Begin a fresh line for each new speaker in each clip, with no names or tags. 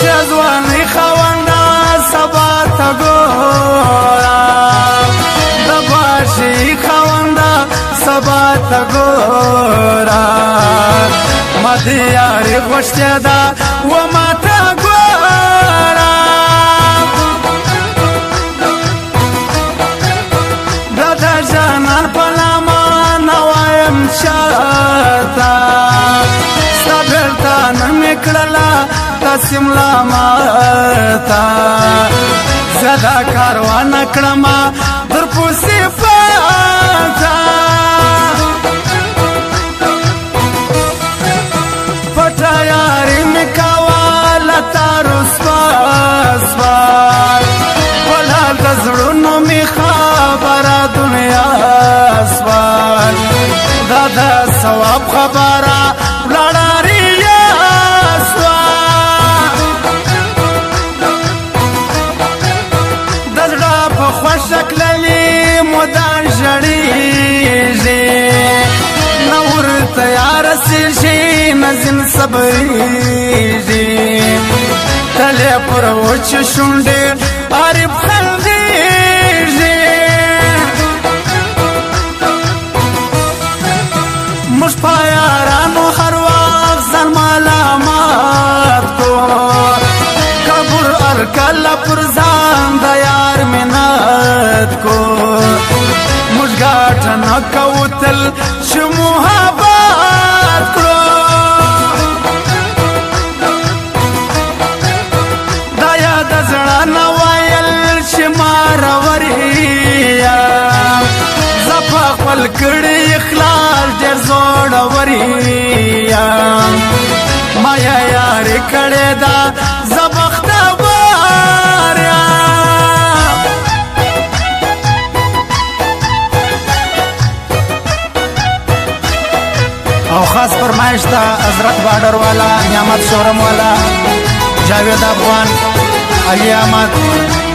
شزوانی خونده سبا تا گورا دباشی خونده سبا تا گورا ما دیاری خوشتی دا و ما تا گورا دادا جانان پلاما نوایم شاتا ستابلتا نمیکڑلا سملا ماتا زدا کاروان کړما در پوسی فاتا پټا یاري میکاواله تارو سوار ولا د زړونو می خبره دنیا سوار دا ثواب خبره لړاري شکللی مدان جړیږي نور تیار سي نزن صبرېږي تله پر وچ شونډې عارف خندېږي مش پایارانو هر وخت ځان ملامت کو کبر ارکل پر ځان د یار منت کو مشګاټ نه کوتل چې محبت کړو دا یاد زړه نه وایل چې ماروریا زپا خپل کړي اخلاص ډېر زوړوریا مایا یار کړه دا زبخت او خاص فرمائش تا حضرت بارڈر والا نعمت شورم والا جاوید افغان علی احمد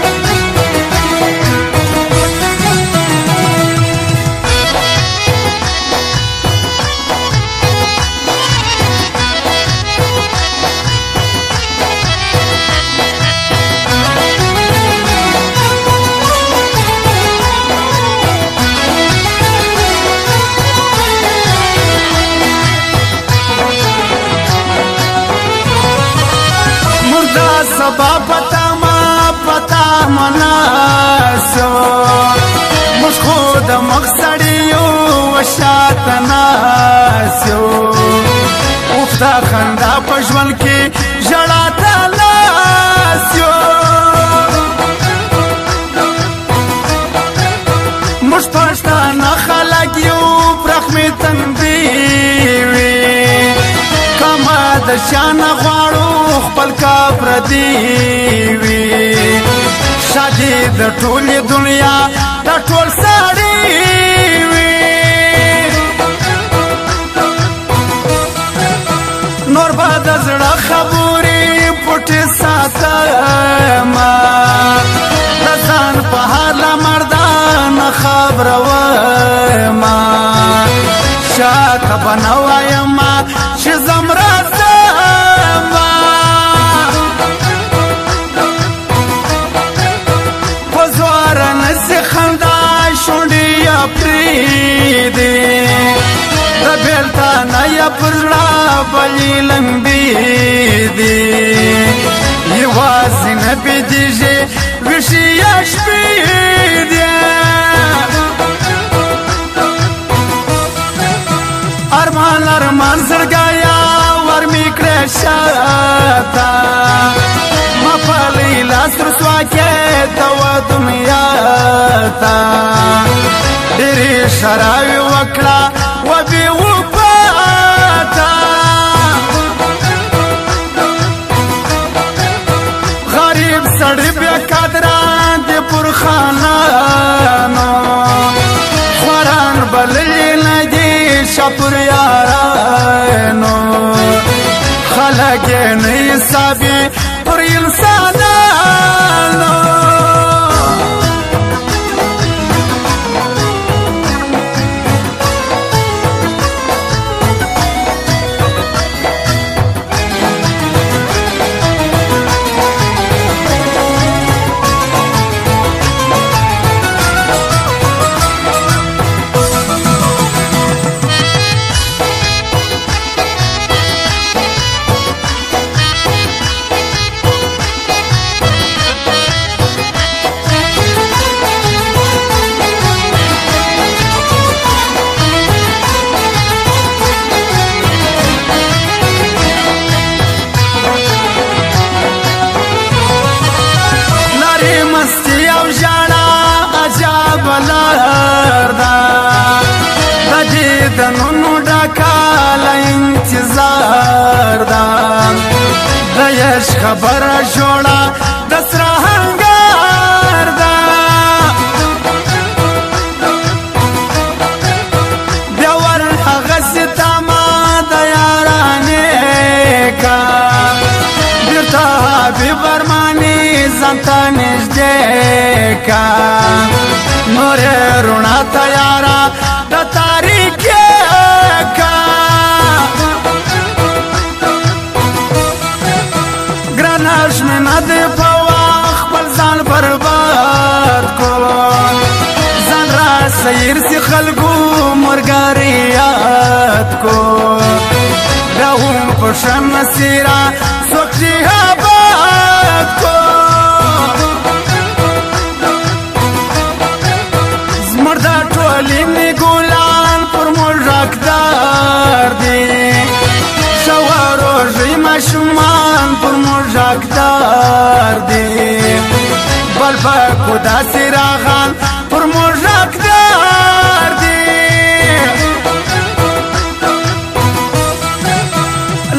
سبا پتا مناسو مش خود مقصدیو وشات ناسو افتا خندا پشون کی جڑا تلاسو مش پشتا نخلقیو برخمی تنبیوی کما دشان غواړو خپل کا پردیوی شادي د ټولې دنیا د ټول سړی وی نور بعد زړه خبرې پټه ساتما د ځان په حال مردان خبر و ما شاته بنوایم چې زمرا پرلا بلی لمبی دی یوازی نبی دیجی وشیش بیدی ارمان زرگایا ورمی کرشاتا ما پالی لاس رسواکے دوا دنیا تا دیری شراوی وکڑا و بی وپا غریب سړی بیا قدران دی پر خانانو خوران بللی ندی شپر یارانو خلق نه حسابی پر انسانانو خبره جوړه د سره هنګار ده بیا ور هغسې تما د یارانې کا بیرته حبیب ارماني ځان ته نږدې کا نورې رڼا تیاره د تاریکې کا ګرانه ژمنه دې په وخت خپل ځان برباد کو ځان را سیر سي خلکو مرګاري یاد کو راهم په شان مسیره څوک چې آباد کو زموږ د ټولنې ګلان پر موږ حقدار دي شوه روژې ماشومان پر موږ حقدار دي بلبکو داسې راغان پر موږ حقدار دي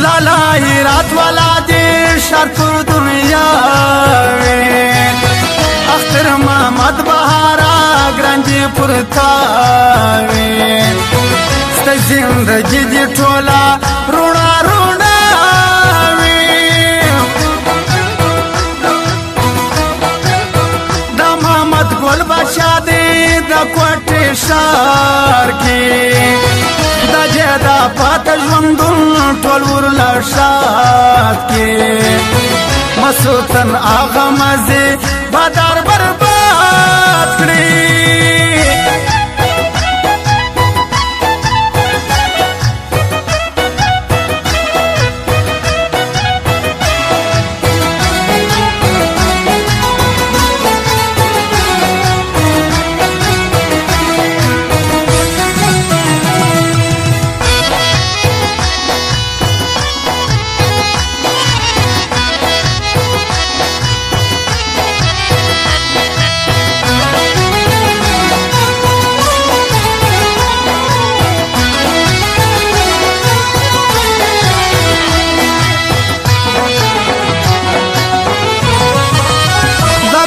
لالا هرات والا دي شر پر دنیا وي اختر محمد بهارا ګران دي پر تا وي ستا زندګي دي ټوله روڼا روڼا وي دا محمد ګل بادشاه دی د کوټې ښار کې دا جدا پاته ژوندون ټول ورله شاد کې مسوتن آغا مزې بادار برباد کړي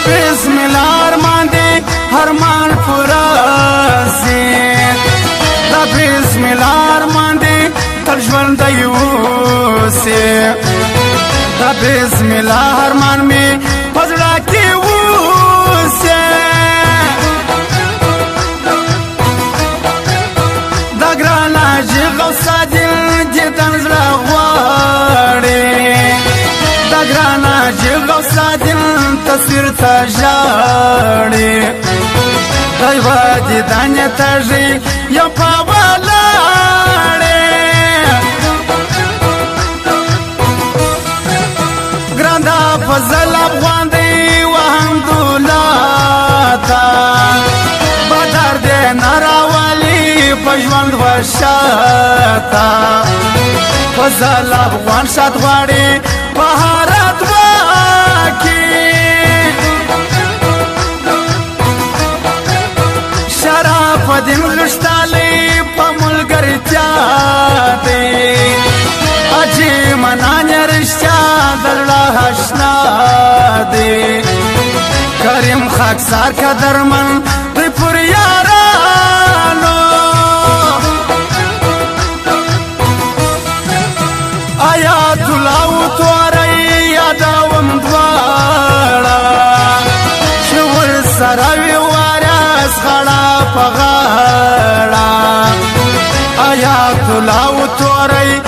بسم الله ارمان دی ارمان پورا سي دا بسم الله ارمان دی تر ژوند یوسي دا بسم الله ارمان می پزړه کې وسه دا ګرانه جګو سادل جتن زړه غواړي دا ګرانه جګو سادل تصویر ته ژاړي دی وادي دانې تږي یو په ولاړې ګران دا فضل افغان دی وهم دولاتا بدر دې نراولي په ژوند وشاتا فضل افغان شاد غواړي په هرات واکي دین غشتالی پا ملگرتیا دی اجی منانی رشتیا درلا حشنا دی کریم خاکسار کا درمن دی پر یارانو آیات اللہ تواری یاداوم دوارا شور سراوی وارس خڑا پغاڑا آیات اللہ تواری